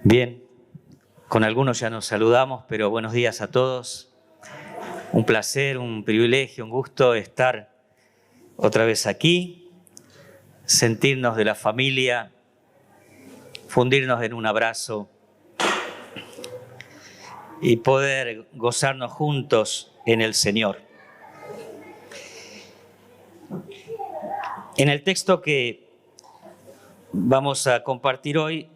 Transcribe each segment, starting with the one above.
Bien, con algunos ya nos saludamos, pero buenos días a todos. Un placer, un privilegio, un gusto estar otra vez aquí, sentirnos de la familia, fundirnos en un abrazo y poder gozarnos juntos en el Señor. En el texto que vamos a compartir hoy,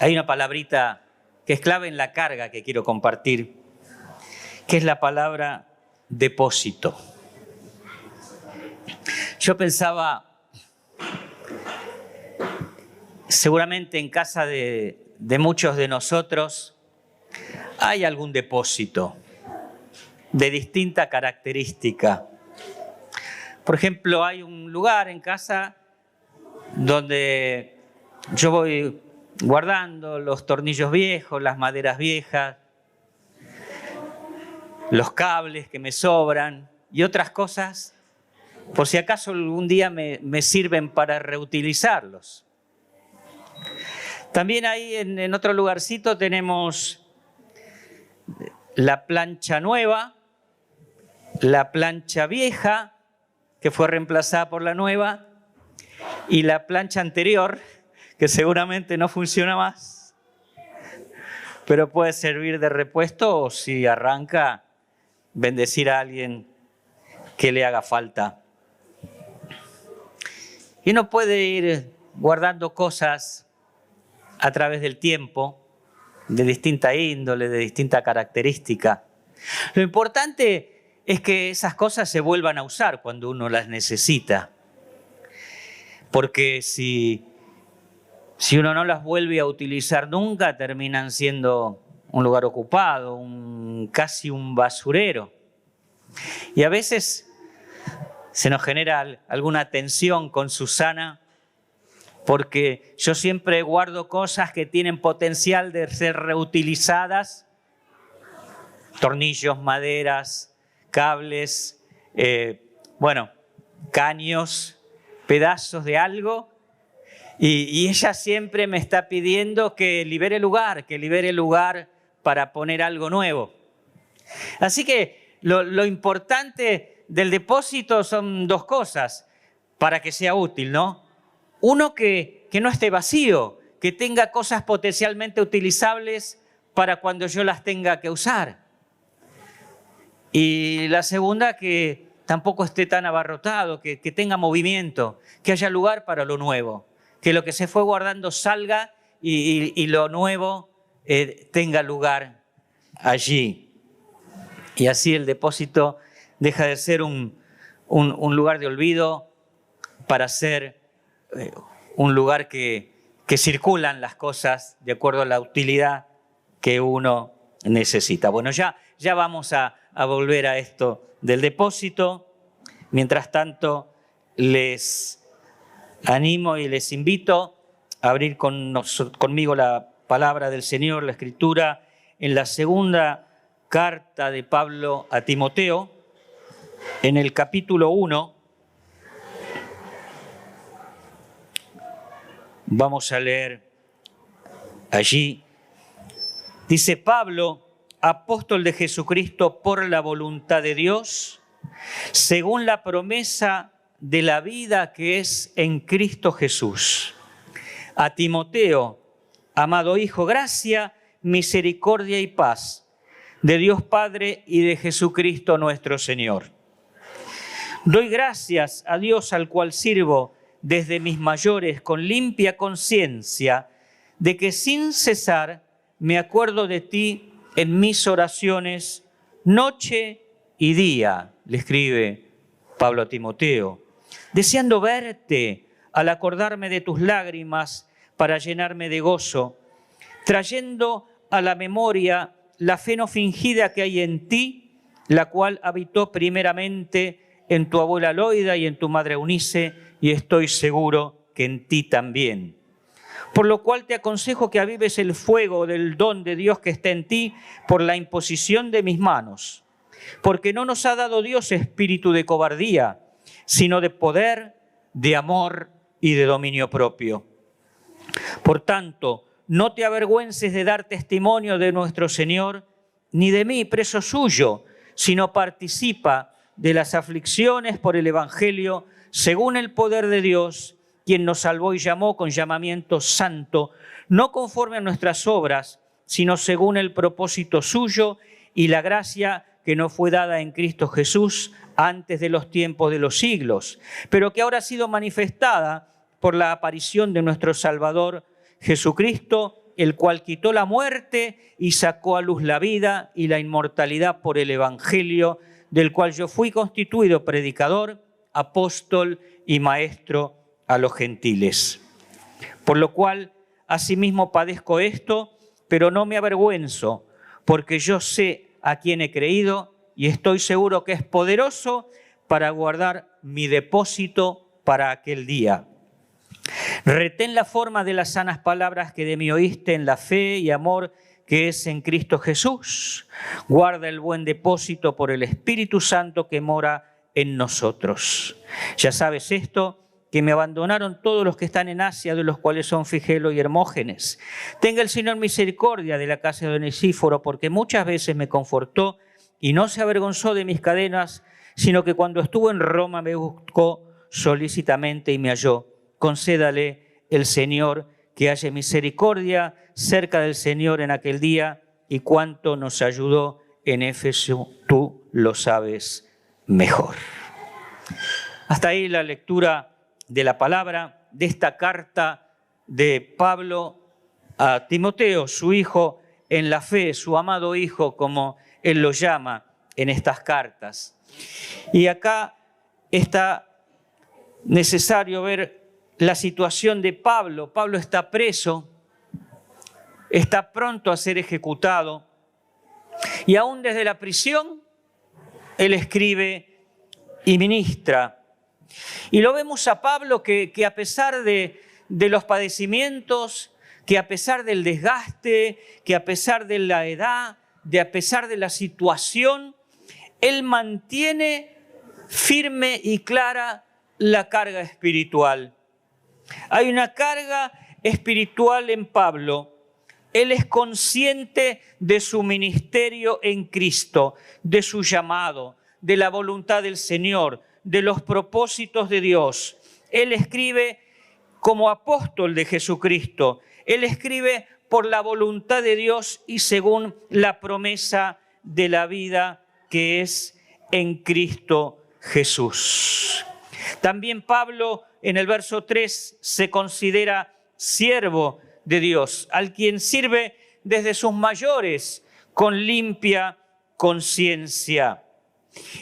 hay una palabrita que es clave en la carga que quiero compartir, que es la palabra depósito. Yo pensaba, seguramente en casa de muchos de nosotros hay algún depósito de distinta característica. Por ejemplo, hay un lugar en casa donde yo voy guardando los tornillos viejos, las maderas viejas, los cables que me sobran y otras cosas, por si acaso algún día me sirven para reutilizarlos. También ahí en otro lugarcito tenemos la plancha nueva, la plancha vieja, que fue reemplazada por la nueva, y la plancha anterior, que seguramente no funciona más, pero puede servir de repuesto o si arranca, bendecir a alguien que le haga falta. Y uno puede ir guardando cosas a través del tiempo, de distinta índole, de distinta característica. Lo importante es que esas cosas se vuelvan a usar cuando uno las necesita. Porque si uno no las vuelve a utilizar nunca, terminan siendo un lugar ocupado, casi un basurero. Y a veces se nos genera alguna tensión con Susana, porque yo siempre guardo cosas que tienen potencial de ser reutilizadas, tornillos, maderas, cables, caños, pedazos de algo, y ella siempre me está pidiendo que libere lugar para poner algo nuevo. Así que lo importante del depósito son dos cosas para que sea útil, ¿no? Uno, que no esté vacío, que tenga cosas potencialmente utilizables para cuando yo las tenga que usar. Y la segunda, que tampoco esté tan abarrotado, que tenga movimiento, que haya lugar para lo nuevo, que lo que se fue guardando salga y lo nuevo tenga lugar allí. Y así el depósito deja de ser un lugar de olvido para ser un lugar que circulan las cosas de acuerdo a la utilidad que uno necesita. Bueno, ya vamos a volver a esto del depósito. Mientras tanto, les animo y les invito a abrir conmigo la palabra del Señor, la Escritura, en la segunda carta de Pablo a Timoteo, en el capítulo 1. Vamos a leer allí. Dice: Pablo, apóstol de Jesucristo por la voluntad de Dios, según la promesa de la vida que es en Cristo Jesús. A Timoteo, amado hijo, gracia, misericordia y paz de Dios Padre y de Jesucristo nuestro Señor. Doy gracias a Dios, al cual sirvo desde mis mayores con limpia conciencia, de que sin cesar me acuerdo de ti en mis oraciones, noche y día, le escribe Pablo a Timoteo, deseando verte al acordarme de tus lágrimas para llenarme de gozo, trayendo a la memoria la fe no fingida que hay en ti, la cual habitó primeramente en tu abuela Loida y en tu madre Eunice, y estoy seguro que en ti también. Por lo cual te aconsejo que avives el fuego del don de Dios que está en ti por la imposición de mis manos. Porque no nos ha dado Dios espíritu de cobardía, sino de poder, de amor y de dominio propio. Por tanto, no te avergüences de dar testimonio de nuestro Señor, ni de mí, preso suyo, sino participa de las aflicciones por el Evangelio, según el poder de Dios, quien nos salvó y llamó con llamamiento santo, no conforme a nuestras obras, sino según el propósito suyo y la gracia que nos fue dada en Cristo Jesús antes de los tiempos de los siglos, pero que ahora ha sido manifestada por la aparición de nuestro Salvador Jesucristo, el cual quitó la muerte y sacó a luz la vida y la inmortalidad por el Evangelio, del cual yo fui constituido predicador, apóstol y maestro a los gentiles. Por lo cual, asimismo padezco esto, pero no me avergüenzo, porque yo sé a quién he creído y estoy seguro que es poderoso para guardar mi depósito para aquel día. Retén la forma de las sanas palabras que de mí oíste en la fe y amor que es en Cristo Jesús. Guarda el buen depósito por el Espíritu Santo que mora en nosotros. Ya sabes esto, que me abandonaron todos los que están en Asia, de los cuales son Figelo y Hermógenes. Tenga el Señor misericordia de la casa de Onesíforo, porque muchas veces me confortó y no se avergonzó de mis cadenas, sino que cuando estuvo en Roma me buscó solícitamente y me halló. Concédale el Señor que haya misericordia cerca del Señor en aquel día, y cuánto nos ayudó en Éfeso, tú lo sabes mejor. Hasta ahí la lectura de la palabra de esta carta de Pablo a Timoteo, su hijo en la fe, su amado hijo, como él lo llama en estas cartas. Y acá está necesario ver la situación de Pablo. Pablo está preso, está pronto a ser ejecutado, y aún desde la prisión él escribe y ministra. Y lo vemos a Pablo que a pesar de los padecimientos, que a pesar del desgaste, que a pesar de la edad, a pesar de la situación, él mantiene firme y clara la carga espiritual. Hay una carga espiritual en Pablo. Él es consciente de su ministerio en Cristo, de su llamado, de la voluntad del Señor, de los propósitos de Dios. Él escribe como apóstol de Jesucristo. Él escribe por la voluntad de Dios y según la promesa de la vida que es en Cristo Jesús. También Pablo en el verso 3 se considera siervo de Dios, al quien sirve desde sus mayores con limpia conciencia.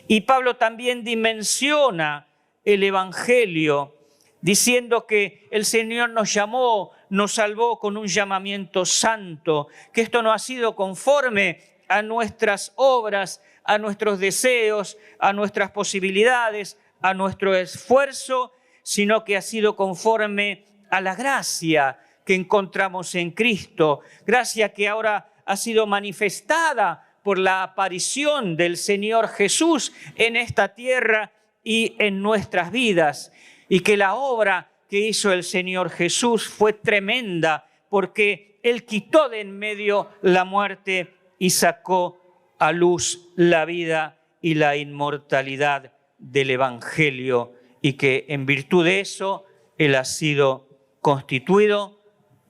Y Pablo también dimensiona el Evangelio, diciendo que el Señor nos llamó, nos salvó con un llamamiento santo, que esto no ha sido conforme a nuestras obras, a nuestros deseos, a nuestras posibilidades, a nuestro esfuerzo, sino que ha sido conforme a la gracia que encontramos en Cristo, gracia que ahora ha sido manifestada por la aparición del Señor Jesús en esta tierra y en nuestras vidas, y que la obra que hizo el Señor Jesús fue tremenda, porque Él quitó de en medio la muerte y sacó a luz la vida y la inmortalidad del Evangelio, y que en virtud de eso Él ha sido constituido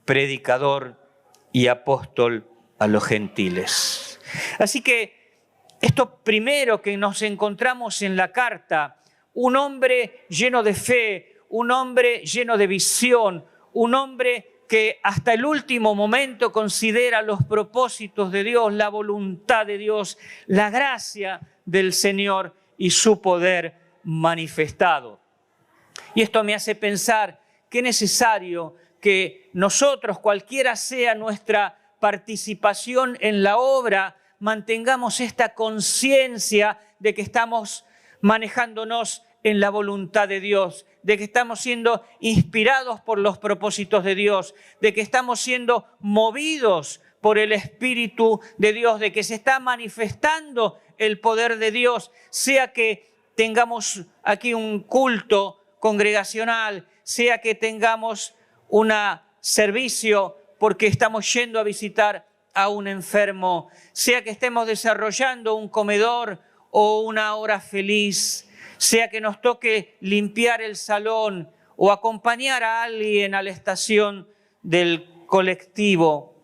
predicador y apóstol a los gentiles. Así que esto primero que nos encontramos en la carta, un hombre lleno de fe, un hombre lleno de visión, un hombre que hasta el último momento considera los propósitos de Dios, la voluntad de Dios, la gracia del Señor y su poder manifestado. Y esto me hace pensar que es necesario que nosotros, cualquiera sea nuestra participación en la obra, mantengamos esta conciencia de que estamos manejándonos en la voluntad de Dios, de que estamos siendo inspirados por los propósitos de Dios, de que estamos siendo movidos por el Espíritu de Dios, de que se está manifestando el poder de Dios, sea que tengamos aquí un culto congregacional, sea que tengamos un servicio porque estamos yendo a visitar a un enfermo, sea que estemos desarrollando un comedor o una hora feliz, sea que nos toque limpiar el salón o acompañar a alguien a la estación del colectivo.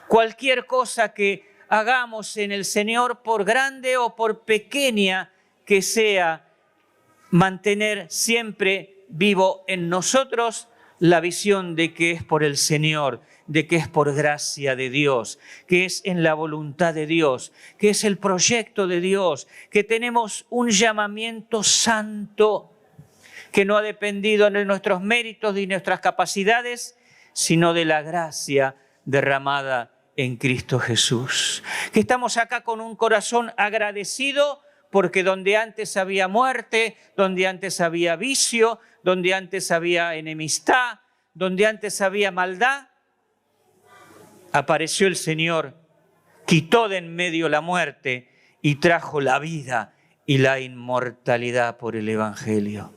Cualquier cosa que hagamos en el Señor, por grande o por pequeña que sea, mantener siempre vivo en nosotros la visión de que es por el Señor, de que es por gracia de Dios, que es en la voluntad de Dios, que es el proyecto de Dios, que tenemos un llamamiento santo que no ha dependido de nuestros méritos ni nuestras capacidades, sino de la gracia derramada en Cristo Jesús. Que estamos acá con un corazón agradecido porque donde antes había muerte, donde antes había vicio, donde antes había enemistad, donde antes había maldad, apareció el Señor, quitó de en medio la muerte y trajo la vida y la inmortalidad por el Evangelio.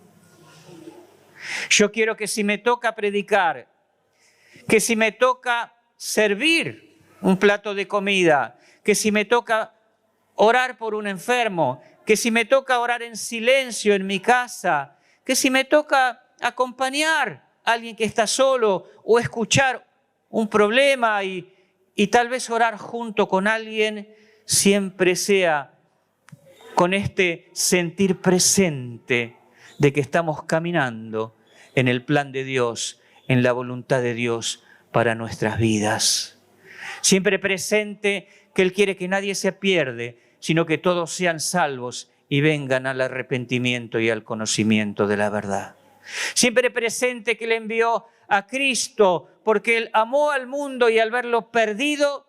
Yo quiero que si me toca predicar, que si me toca servir un plato de comida, que si me toca orar por un enfermo, que si me toca orar en silencio en mi casa, que si me toca acompañar a alguien que está solo o escuchar un problema y tal vez orar junto con alguien, siempre sea con este sentir presente de que estamos caminando en el plan de Dios, en la voluntad de Dios para nuestras vidas. Siempre presente que Él quiere que nadie se pierda, sino que todos sean salvos y vengan al arrepentimiento y al conocimiento de la verdad. Siempre presente que Él envió a Cristo porque Él amó al mundo y al verlo perdido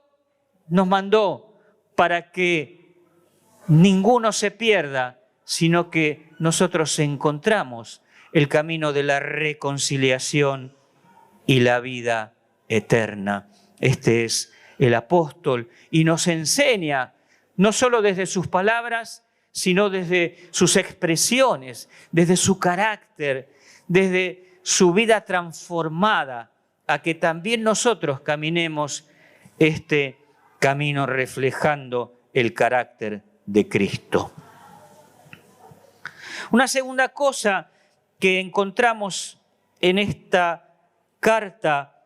nos mandó para que ninguno se pierda, sino que nosotros encontramos el camino de la reconciliación y la vida eterna. Este es el apóstol y nos enseña, no solo desde sus palabras, sino desde sus expresiones, desde su carácter, desde su vida transformada, a que también nosotros caminemos este camino reflejando el carácter de Cristo. Una segunda cosa que encontramos en esta carta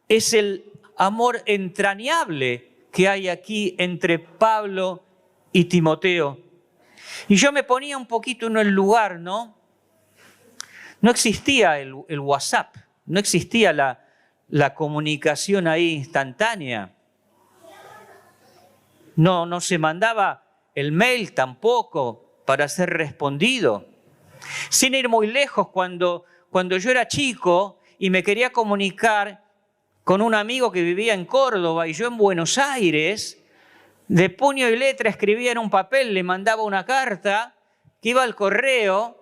es el amor entrañable que hay aquí entre Pablo y Timoteo. Y yo me ponía un poquito en el lugar, ¿no? No existía el WhatsApp, no existía la comunicación ahí instantánea. No se mandaba el mail tampoco para ser respondido. Sin ir muy lejos, cuando yo era chico y me quería comunicar con un amigo que vivía en Córdoba y yo en Buenos Aires, de puño y letra escribía en un papel, le mandaba una carta que iba al correo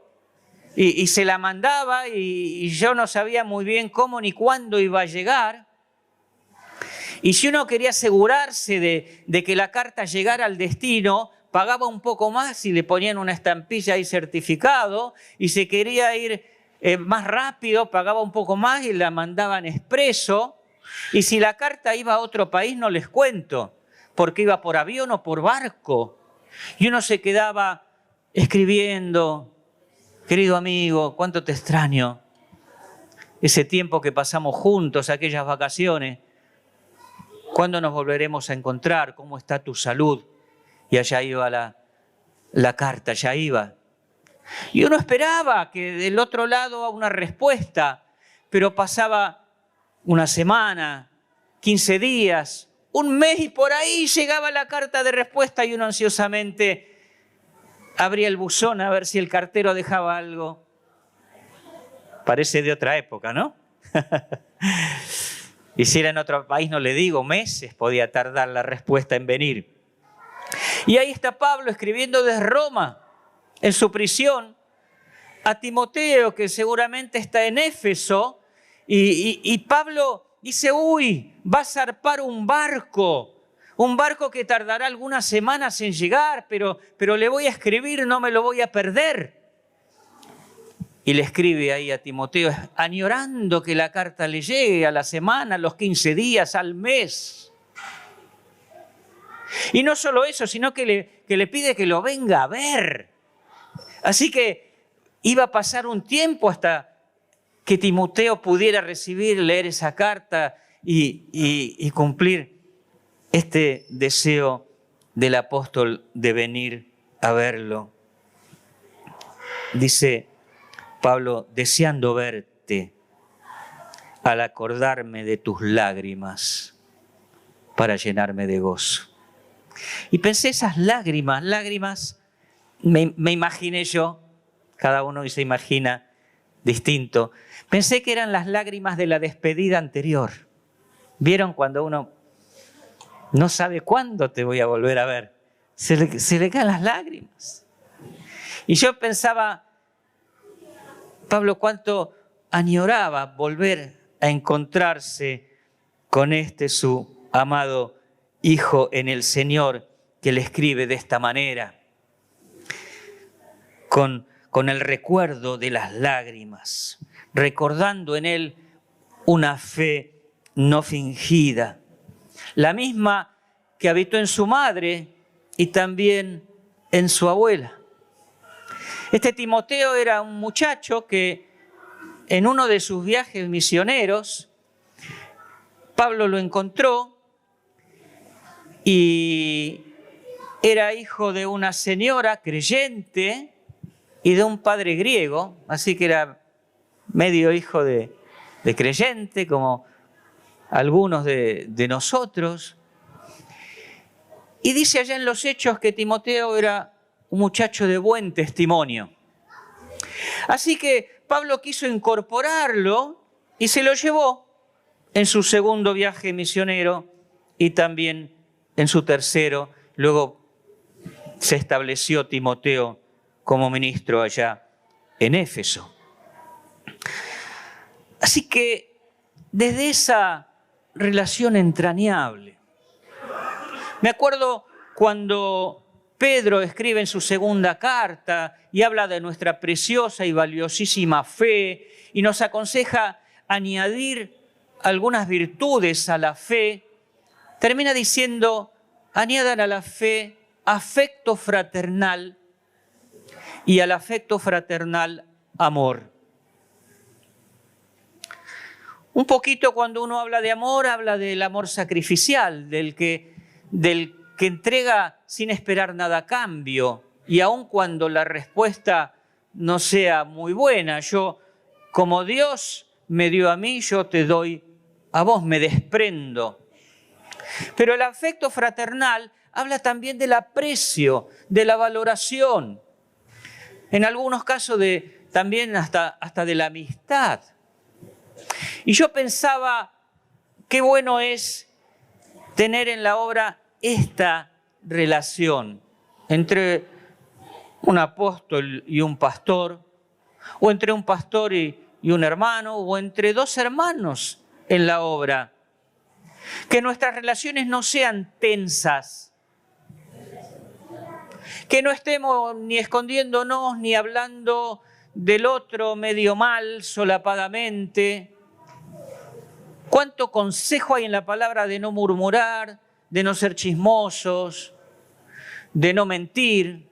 y se la mandaba y yo no sabía muy bien cómo ni cuándo iba a llegar. Y si uno quería asegurarse de que la carta llegara al destino, pagaba un poco más y le ponían una estampilla y certificado, y si quería ir más rápido, pagaba un poco más y la mandaban expreso. Y si la carta iba a otro país, no les cuento, porque iba por avión o por barco. Y uno se quedaba escribiendo, querido amigo, cuánto te extraño. Ese tiempo que pasamos juntos, aquellas vacaciones. ¿Cuándo nos volveremos a encontrar? ¿Cómo está tu salud? Y allá iba la carta, ya iba. Y uno esperaba que del otro lado una respuesta, pero pasaba una semana, 15 días, un mes y por ahí llegaba la carta de respuesta y uno ansiosamente abría el buzón a ver si el cartero dejaba algo. Parece de otra época, ¿no? Y si era en otro país, no le digo, meses podía tardar la respuesta en venir. Y ahí está Pablo escribiendo desde Roma, en su prisión, a Timoteo, que seguramente está en Éfeso, y Pablo dice, uy, va a zarpar un barco que tardará algunas semanas en llegar, pero le voy a escribir, no me lo voy a perder. y le escribe ahí a Timoteo, añorando que la carta le llegue a la semana, a los 15 días, al mes. Y no solo eso, sino que le pide que lo venga a ver. Así que iba a pasar un tiempo hasta que Timoteo pudiera recibir, leer esa carta y cumplir este deseo del apóstol de venir a verlo. Dice Pablo, deseando verte al acordarme de tus lágrimas para llenarme de gozo. Y pensé esas lágrimas, me imaginé yo, cada uno se imagina distinto, pensé que eran las lágrimas de la despedida anterior. ¿Vieron cuando uno no sabe cuándo te voy a volver a ver? Se le caen las lágrimas. Y yo pensaba, Pablo, cuánto añoraba volver a encontrarse con su amado Hijo en el Señor, que le escribe de esta manera, con el recuerdo de las lágrimas, recordando en él una fe no fingida, la misma que habitó en su madre y también en su abuela. Este Timoteo era un muchacho que en uno de sus viajes misioneros, Pablo lo encontró y era hijo de una señora creyente y de un padre griego, así que era medio hijo de creyente, como algunos de nosotros. Y dice allá en los Hechos que Timoteo era un muchacho de buen testimonio. Así que Pablo quiso incorporarlo y se lo llevó en su segundo viaje misionero y también en su tercero. Luego se estableció Timoteo como ministro allá en Éfeso. Así que desde esa relación entrañable, me acuerdo cuando Pedro escribe en su segunda carta y habla de nuestra preciosa y valiosísima fe y nos aconseja añadir algunas virtudes a la fe. Termina diciendo, añadan a la fe afecto fraternal y al afecto fraternal amor. Un poquito cuando uno habla de amor, habla del amor sacrificial, del que entrega sin esperar nada a cambio, y aun cuando la respuesta no sea muy buena, yo, como Dios me dio a mí, yo te doy a vos, me desprendo. Pero el afecto fraternal habla también del aprecio, de la valoración, en algunos casos también hasta de la amistad. Y yo pensaba, qué bueno es tener en la obra esta relación entre un apóstol y un pastor, o entre un pastor y un hermano, o entre dos hermanos en la obra. Que nuestras relaciones no sean tensas, que no estemos ni escondiéndonos, ni hablando del otro medio mal, solapadamente. Cuánto consejo hay en la palabra de no murmurar, de no ser chismosos, de no mentir.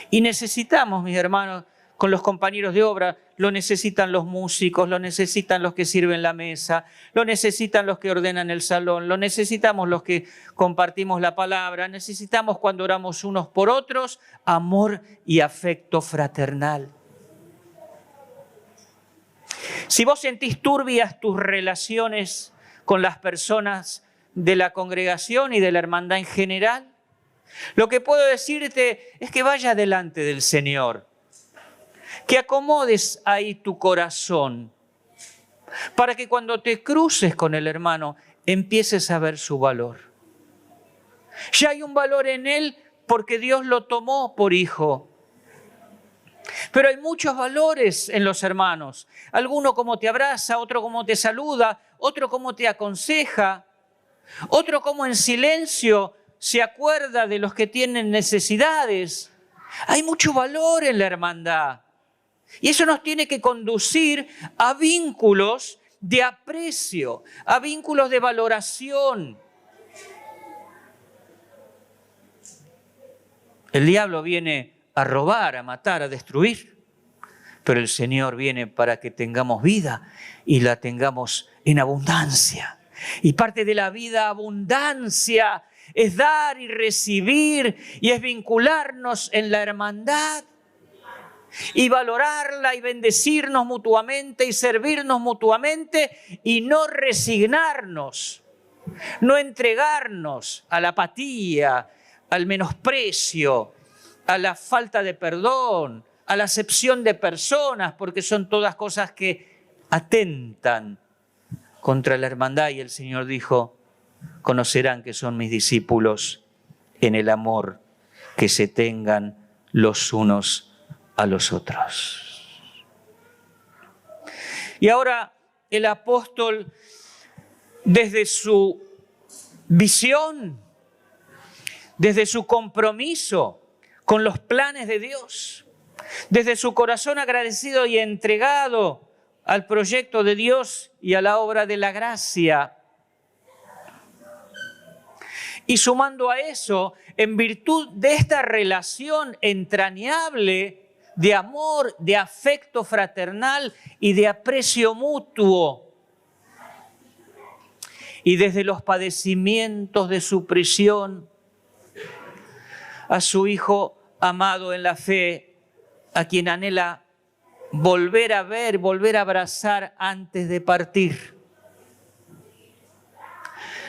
Y necesitamos, mis hermanos, con los compañeros de obra, lo necesitan los músicos, lo necesitan los que sirven la mesa, lo necesitan los que ordenan el salón, lo necesitamos los que compartimos la palabra, necesitamos cuando oramos unos por otros, amor y afecto fraternal. Si vos sentís turbias tus relaciones con las personas de la congregación y de la hermandad en general, lo que puedo decirte es que vaya delante del Señor, que acomodes ahí tu corazón, para que cuando te cruces con el hermano empieces a ver su valor. Ya hay un valor en él porque Dios lo tomó por hijo. Pero hay muchos valores en los hermanos. Alguno como te abraza, otro como te saluda, otro como te aconseja, otro como en silencio se acuerda de los que tienen necesidades, Hay mucho valor en la hermandad. Y eso nos tiene que conducir a vínculos de aprecio, a vínculos de valoración. El diablo viene a robar, a matar, a destruir, pero el Señor viene para que tengamos vida y la tengamos en abundancia. Y parte de la vida abundancia es dar y recibir y es vincularnos en la hermandad y valorarla y bendecirnos mutuamente y servirnos mutuamente y no resignarnos, no entregarnos a la apatía, al menosprecio, a la falta de perdón, a la acepción de personas, porque son todas cosas que atentan contra la hermandad. Y el Señor dijo, conocerán que son mis discípulos en el amor que se tengan los unos a los otros. Y ahora el apóstol, desde su visión, desde su compromiso con los planes de Dios, desde su corazón agradecido y entregado al proyecto de Dios y a la obra de la gracia, y sumando a eso, en virtud de esta relación entrañable de amor, de afecto fraternal y de aprecio mutuo, y desde los padecimientos de su prisión, a su Hijo amado en la fe, a quien anhela volver a ver, volver a abrazar antes de partir.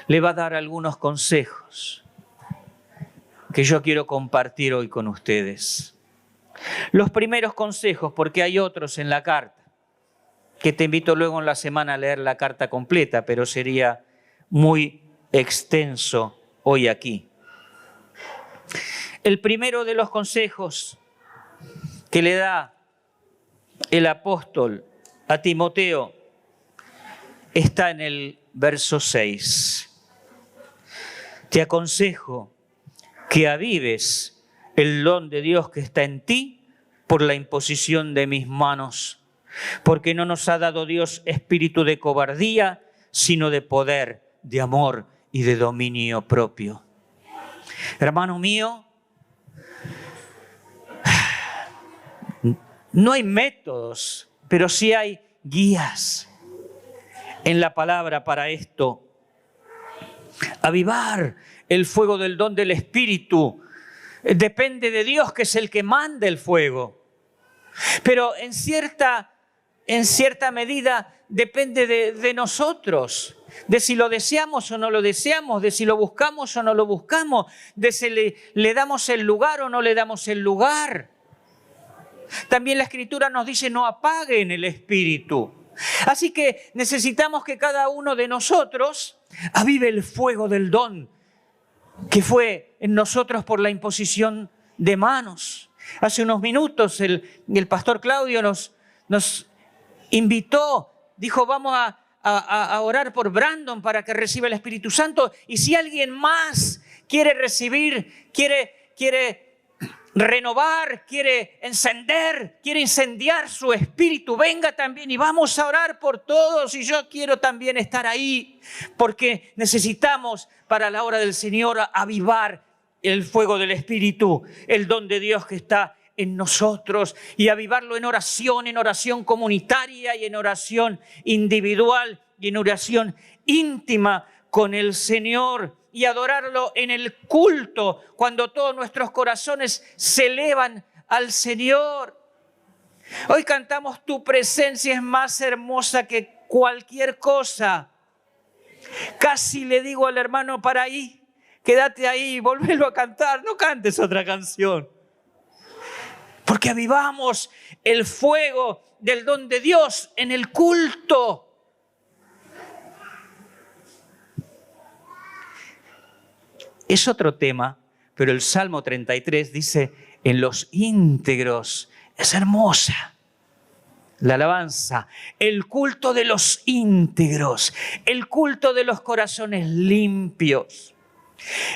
Le va a dar algunos consejos que yo quiero compartir hoy con ustedes. Los primeros consejos, porque hay otros en la carta, que te invito luego en la semana a leer la carta completa, pero sería muy extenso hoy aquí. El primero de los consejos que le da el apóstol a Timoteo está en el verso 6. Te aconsejo que avives el don de Dios que está en ti por la imposición de mis manos, porque no nos ha dado Dios espíritu de cobardía, sino de poder, de amor y de dominio propio. Hermano mío, no hay métodos, pero sí hay guías en la palabra para esto. Avivar el fuego del don del Espíritu depende de Dios, que es el que manda el fuego. Pero en cierta medida depende de nosotros, de si lo deseamos o no lo deseamos, de si lo buscamos o no lo buscamos, de si le damos el lugar o no le damos el lugar. También la Escritura nos dice no apaguen el Espíritu. Así que necesitamos que cada uno de nosotros avive el fuego del don que fue en nosotros por la imposición de manos. Hace unos minutos el pastor Claudio nos invitó, dijo vamos a orar por Brandon para que reciba el Espíritu Santo, y si alguien más quiere recibir, quiere renovar, quiere encender, quiere incendiar su espíritu, venga también y vamos a orar por todos. Y yo quiero también estar ahí, porque necesitamos para la hora del Señor avivar el fuego del Espíritu, el don de Dios que está en nosotros, y avivarlo en oración comunitaria y en oración individual y en oración íntima con el Señor, y adorarlo en el culto cuando todos nuestros corazones se elevan al Señor. Hoy cantamos tu presencia es más hermosa que cualquier cosa. Casi le digo al hermano para ahí, quédate ahí, volvelo a cantar, no cantes otra canción. Porque avivamos el fuego del don de Dios en el culto. Es otro tema, pero el Salmo 33 dice, en los íntegros, es hermosa la alabanza, el culto de los íntegros, el culto de los corazones limpios.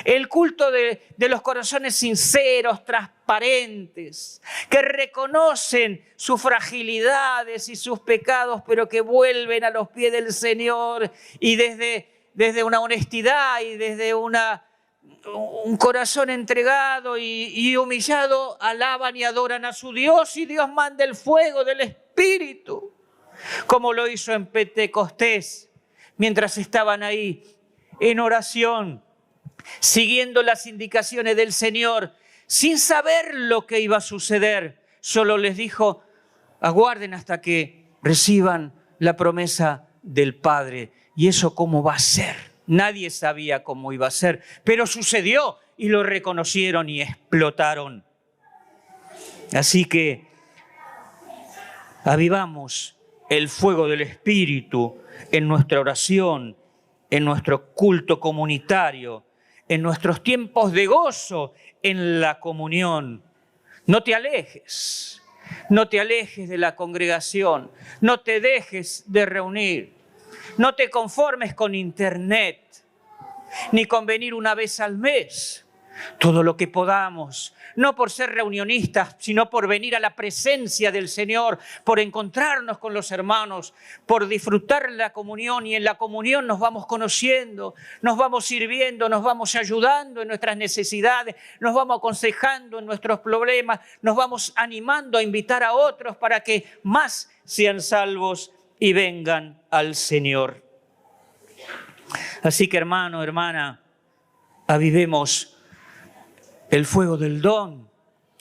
El culto de los corazones sinceros, transparentes, que reconocen sus fragilidades y sus pecados, pero que vuelven a los pies del Señor y desde una honestidad y desde un corazón entregado y humillado, alaban y adoran a su Dios, y Dios manda el fuego del Espíritu, como lo hizo en Pentecostés, mientras estaban ahí en oración, siguiendo las indicaciones del Señor, sin saber lo que iba a suceder. Solo les dijo: aguarden hasta que reciban la promesa del Padre. ¿Y eso cómo va a ser? Nadie sabía cómo iba a ser, pero sucedió y lo reconocieron y explotaron. Así que avivamos el fuego del Espíritu en nuestra oración, en nuestro culto comunitario, en nuestros tiempos de gozo, en la comunión. No te alejes de la congregación, no te dejes de reunir, no te conformes con internet, ni con venir una vez al mes. Todo lo que podamos, no por ser reunionistas, sino por venir a la presencia del Señor, por encontrarnos con los hermanos, por disfrutar la comunión, y en la comunión nos vamos conociendo, nos vamos sirviendo, nos vamos ayudando en nuestras necesidades, nos vamos aconsejando en nuestros problemas, nos vamos animando a invitar a otros para que más sean salvos y vengan al Señor. Así que, hermano, hermana, avivemos el fuego del don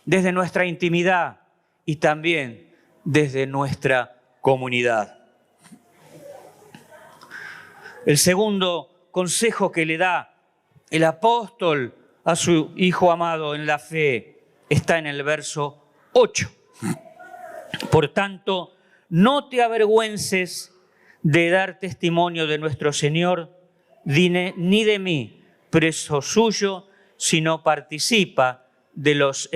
desde nuestra intimidad y también desde nuestra comunidad. El segundo consejo que le da el apóstol a su hijo amado en la fe está en el verso 8. Por tanto, no te avergüences de dar testimonio de nuestro Señor, ni de mí, preso suyo, sino participa de las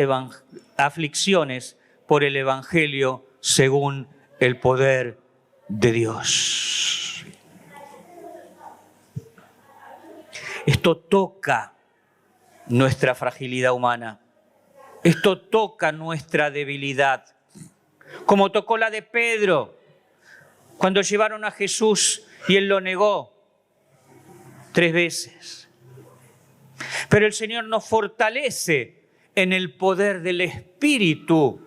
aflicciones por el Evangelio según el poder de Dios. Esto toca nuestra fragilidad humana. Esto toca nuestra debilidad. Como tocó la de Pedro, cuando llevaron a Jesús y él lo negó 3 veces. Pero el Señor nos fortalece en el poder del Espíritu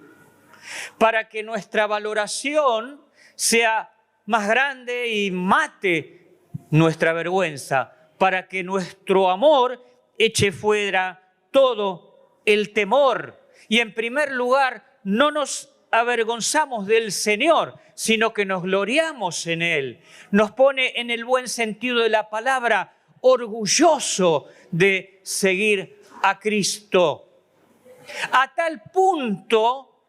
para que nuestra valoración sea más grande y mate nuestra vergüenza, para que nuestro amor eche fuera todo el temor. Y en primer lugar, no nos avergonzamos del Señor, sino que nos gloriamos en Él. Nos pone, en el buen sentido de la palabra, orgulloso de seguir a Cristo. A tal punto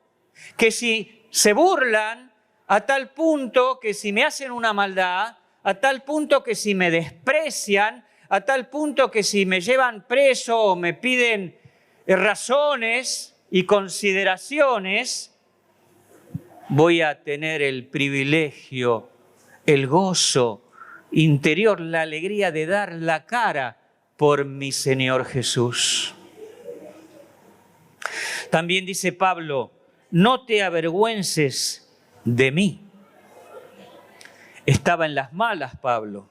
que si se burlan, a tal punto que si me hacen una maldad, a tal punto que si me desprecian, a tal punto que si me llevan preso o me piden razones y consideraciones, voy a tener el privilegio, el gozo interior, la alegría de dar la cara por mi Señor Jesús. También dice Pablo: no te avergüences de mí. Estaba en las malas Pablo.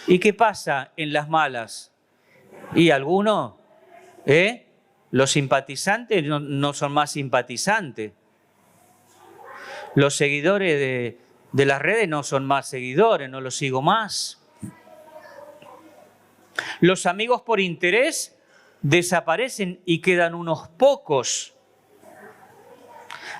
¿Y qué pasa en las malas? ¿Y algunos? Los simpatizantes no son más simpatizantes. Los seguidores de las redes no son más seguidores, no los sigo más. Los amigos por interés desaparecen y quedan unos pocos.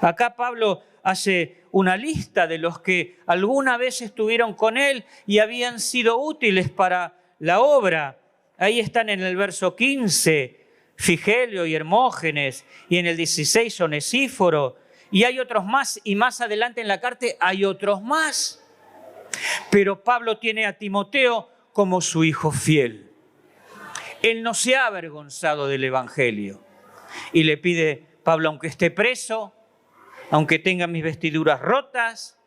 Acá Pablo hace una lista de los que alguna vez estuvieron con él y habían sido útiles para la obra. Ahí están en el verso 15, Figelio y Hermógenes, y en el 16 Onesíforo, y hay otros más, y más adelante en la carta hay otros más. Pero Pablo tiene a Timoteo como su hijo fiel. Él no se ha avergonzado del Evangelio. Y le pide, Pablo, aunque esté preso, aunque tenga mis vestiduras rotas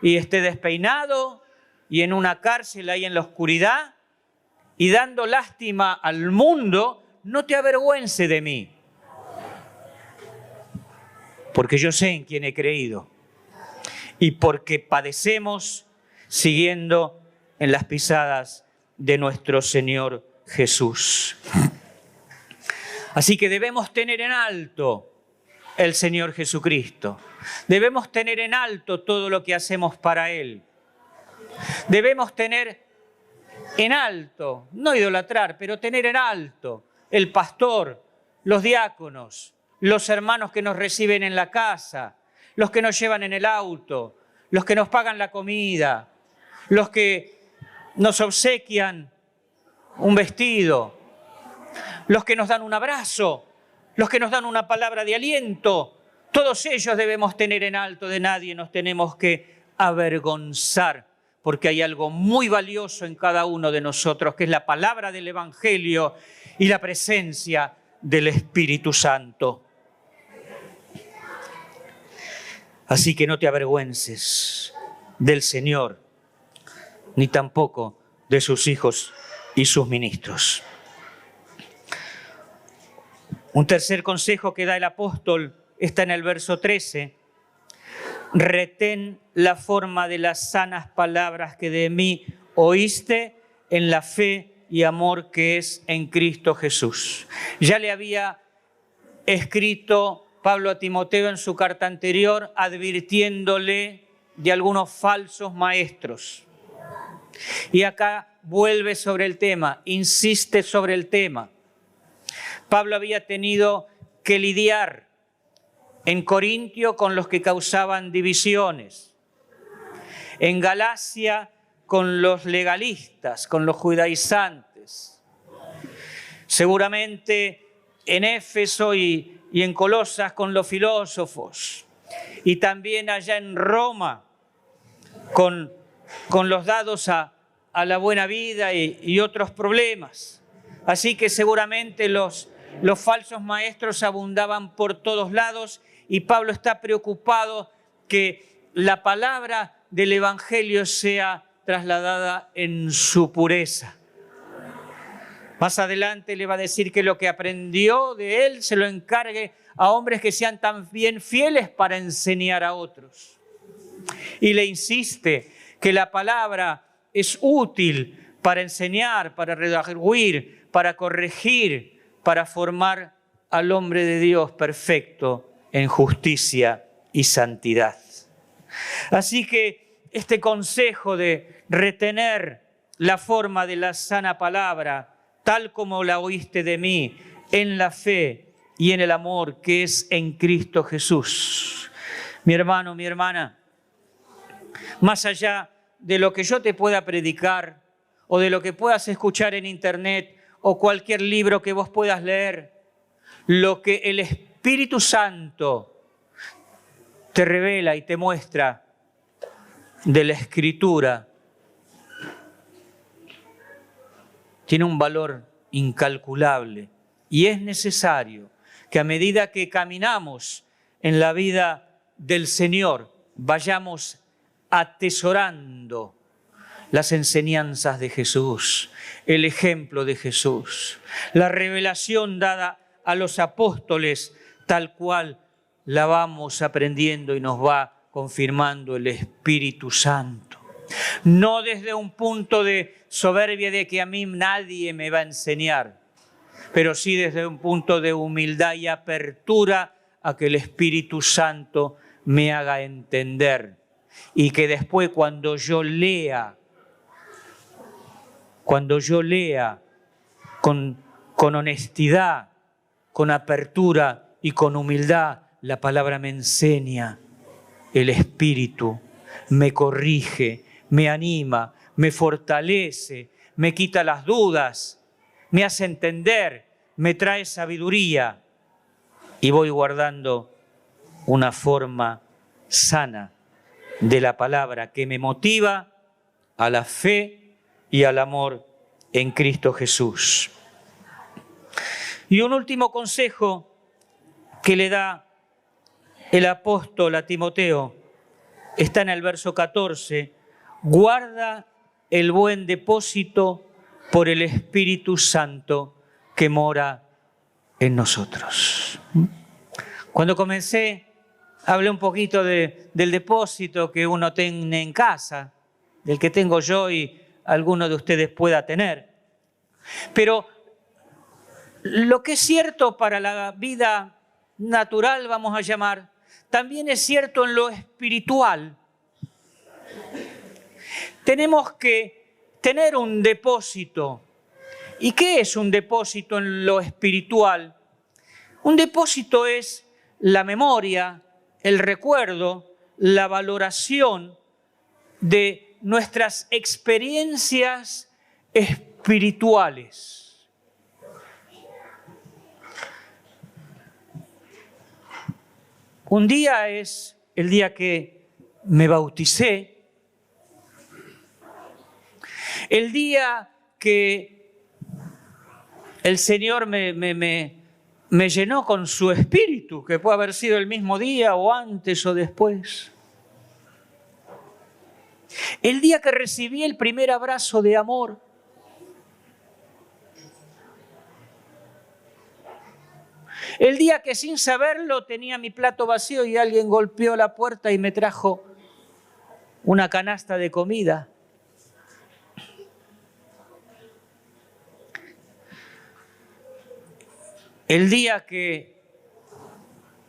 y esté despeinado y en una cárcel ahí en la oscuridad, y dando lástima al mundo, no te avergüence de mí, porque yo sé en quién he creído y porque padecemos siguiendo en las pisadas de nuestro Señor Jesús. Así que debemos tener en alto el Señor Jesucristo. Debemos tener en alto todo lo que hacemos para Él. Debemos tener en alto, no idolatrar, pero tener en alto el pastor, los diáconos, los hermanos que nos reciben en la casa, los que nos llevan en el auto, los que nos pagan la comida, los que nos obsequian un vestido, los que nos dan un abrazo, los que nos dan una palabra de aliento. Todos ellos debemos tener en alto, de nadie nos tenemos que avergonzar, porque hay algo muy valioso en cada uno de nosotros, que es la palabra del Evangelio y la presencia del Espíritu Santo. Así que no te avergüences del Señor, ni tampoco de sus hijos y sus ministros. Un tercer consejo que da el apóstol está en el verso 13. Retén la forma de las sanas palabras que de mí oíste en la fe y amor que es en Cristo Jesús. Ya le había escrito Pablo a Timoteo en su carta anterior, advirtiéndole de algunos falsos maestros. Y acá vuelve sobre el tema, insiste sobre el tema. Pablo había tenido que lidiar en Corintio con los que causaban divisiones, en Galacia con los legalistas, con los judaizantes, seguramente en Éfeso y en Colosas con los filósofos, y también allá en Roma con los dados a la buena vida y otros problemas. Así que seguramente los falsos maestros abundaban por todos lados y Pablo está preocupado que la palabra del Evangelio sea trasladada en su pureza. Más adelante le va a decir que lo que aprendió de él se lo encargue a hombres que sean también fieles para enseñar a otros. Y le insiste que la palabra es útil para enseñar, para redarguir, para corregir, para formar al hombre de Dios perfecto en justicia y santidad. Así que este consejo de retener la forma de la sana palabra, tal como la oíste de mí, en la fe y en el amor que es en Cristo Jesús. Mi hermano, mi hermana, más allá de lo que yo te pueda predicar o de lo que puedas escuchar en internet o cualquier libro que vos puedas leer, lo que el Espíritu Santo te revela y te muestra de la Escritura tiene un valor incalculable y es necesario que a medida que caminamos en la vida del Señor vayamos atesorando las enseñanzas de Jesús, el ejemplo de Jesús, la revelación dada a los apóstoles tal cual la vamos aprendiendo y nos va confirmando el Espíritu Santo. No desde un punto de soberbia de que a mí nadie me va a enseñar, pero sí desde un punto de humildad y apertura a que el Espíritu Santo me haga entender y que después cuando yo lea con honestidad, con apertura y con humildad, la palabra me enseña, el Espíritu me corrige, me anima, me fortalece, me quita las dudas, me hace entender, me trae sabiduría y voy guardando una forma sana de la palabra que me motiva a la fe y al amor en Cristo Jesús. Y un último consejo que le da el apóstol a Timoteo está en el verso 14. Guarda el buen depósito por el Espíritu Santo que mora en nosotros. Cuando comencé, hablé un poquito del depósito que uno tiene en casa, del que tengo yo y alguno de ustedes pueda tener. Pero lo que es cierto para la vida natural, vamos a llamar, también es cierto en lo espiritual. Tenemos que tener un depósito. ¿Y qué es un depósito en lo espiritual? Un depósito es la memoria, el recuerdo, la valoración de nuestras experiencias espirituales. Un día es el día que me bauticé, el día que el Señor me llenó con su espíritu, que puede haber sido el mismo día o antes o después. El día que recibí el primer abrazo de amor. El día que sin saberlo tenía mi plato vacío y alguien golpeó la puerta y me trajo una canasta de comida. El día que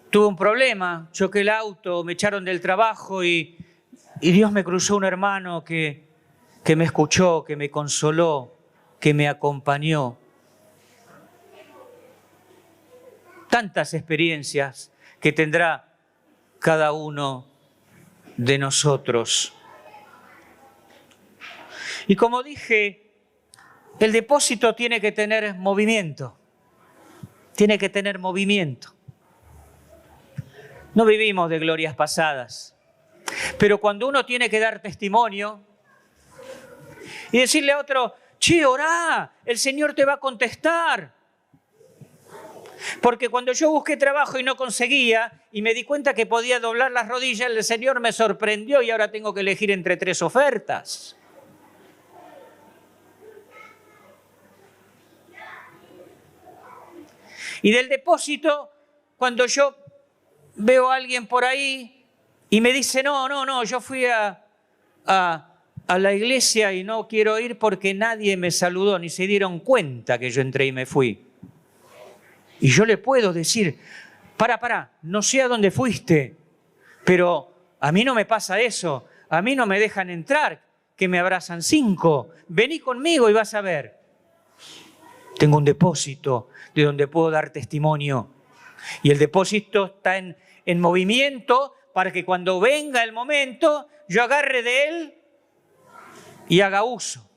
tuve un problema, choqué el auto, me echaron del trabajo y Dios me cruzó un hermano que me escuchó, que me consoló, que me acompañó. Tantas experiencias que tendrá cada uno de nosotros. Y como dije, el depósito tiene que tener movimiento. Tiene que tener movimiento. No vivimos de glorias pasadas. Pero cuando uno tiene que dar testimonio y decirle a otro, che, orá, el Señor te va a contestar. Porque cuando yo busqué trabajo y no conseguía y me di cuenta que podía doblar las rodillas, el Señor me sorprendió y ahora tengo que elegir entre 3 ofertas. Y del depósito, cuando yo veo a alguien por ahí y me dice, no, yo fui a la iglesia y no quiero ir porque nadie me saludó, ni se dieron cuenta que yo entré y me fui. Y yo le puedo decir, pará, no sé a dónde fuiste, pero a mí no me pasa eso, a mí no me dejan entrar, que me abrazan 5, vení conmigo y vas a ver. Tengo un depósito de donde puedo dar testimonio. Y el depósito está en movimiento para que cuando venga el momento yo agarre de él y haga uso.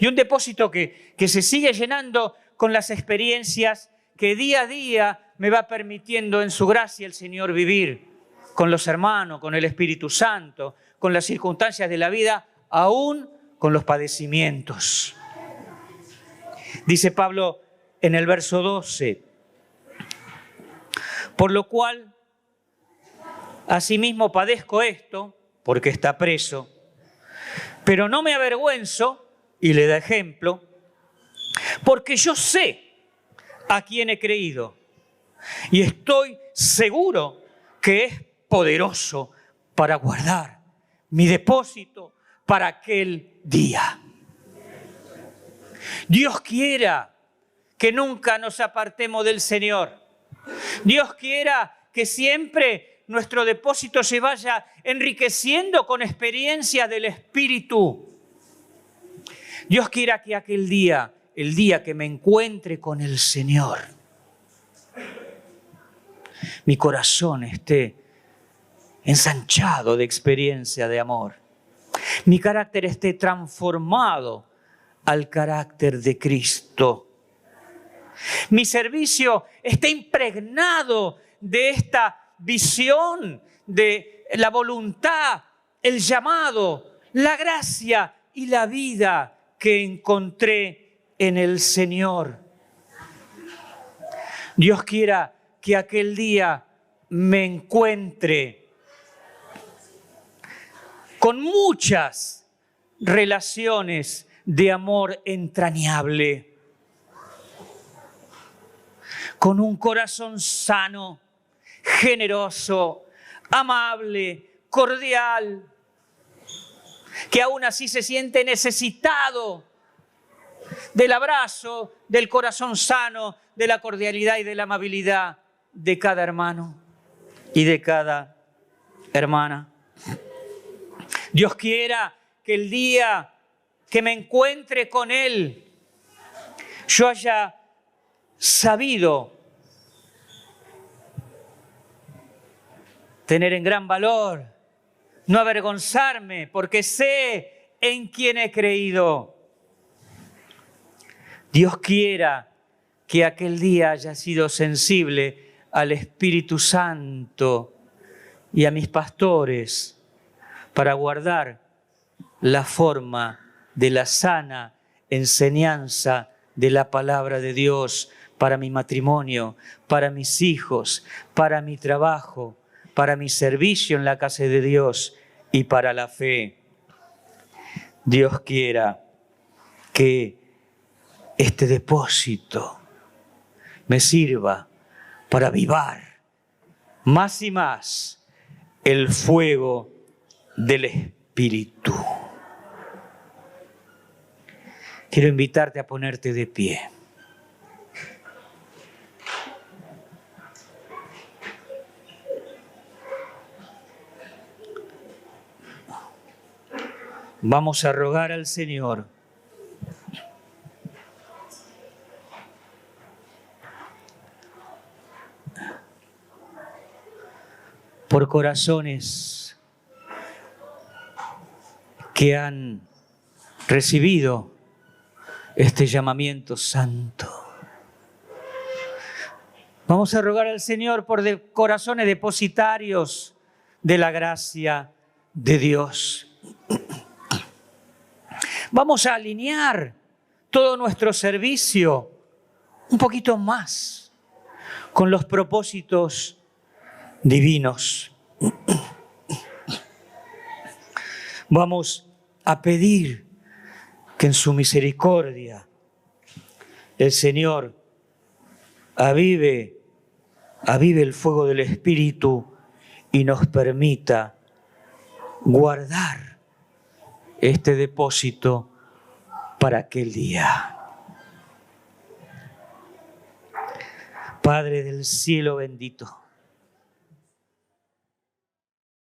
Y un depósito que se sigue llenando con las experiencias que día a día me va permitiendo en su gracia el Señor vivir con los hermanos, con el Espíritu Santo, con las circunstancias de la vida, aún con los padecimientos. Dice Pablo en el verso 12, por lo cual, asimismo padezco esto, porque está preso, pero no me avergüenzo, y le da ejemplo, porque yo sé a quién he creído y estoy seguro que es poderoso para guardar mi depósito para aquel día. Dios quiera que nunca nos apartemos del Señor. Dios quiera que siempre nuestro depósito se vaya enriqueciendo con experiencia del Espíritu. Dios quiera que aquel día, el día que me encuentre con el Señor, mi corazón esté ensanchado de experiencia de amor. Mi carácter esté transformado al carácter de Cristo. Mi servicio esté impregnado de esta visión, de la voluntad, el llamado, la gracia y la vida que encontré en el Señor. Dios quiera que aquel día me encuentre con muchas relaciones de amor entrañable, con un corazón sano, generoso, amable, cordial, que aún así se siente necesitado del abrazo, del corazón sano, de la cordialidad y de la amabilidad de cada hermano y de cada hermana. Dios quiera que el día que me encuentre con Él, yo haya sabido tener en gran valor, no avergonzarme, porque sé en quién he creído. Dios quiera que aquel día haya sido sensible al Espíritu Santo y a mis pastores para guardar la forma de la sana enseñanza de la palabra de Dios para mi matrimonio, para mis hijos, para mi trabajo, para mi servicio en la casa de Dios y para la fe. Dios quiera que este depósito me sirva para avivar más y más el fuego del Espíritu. Quiero invitarte a ponerte de pie. Vamos a rogar al Señor por corazones que han recibido este llamamiento santo. Vamos a rogar al Señor por corazones depositarios de la gracia de Dios. Vamos a alinear todo nuestro servicio un poquito más con los propósitos divinos. Vamos a pedir que en su misericordia el Señor avive el fuego del Espíritu y nos permita guardar este depósito para aquel día. Padre del cielo bendito,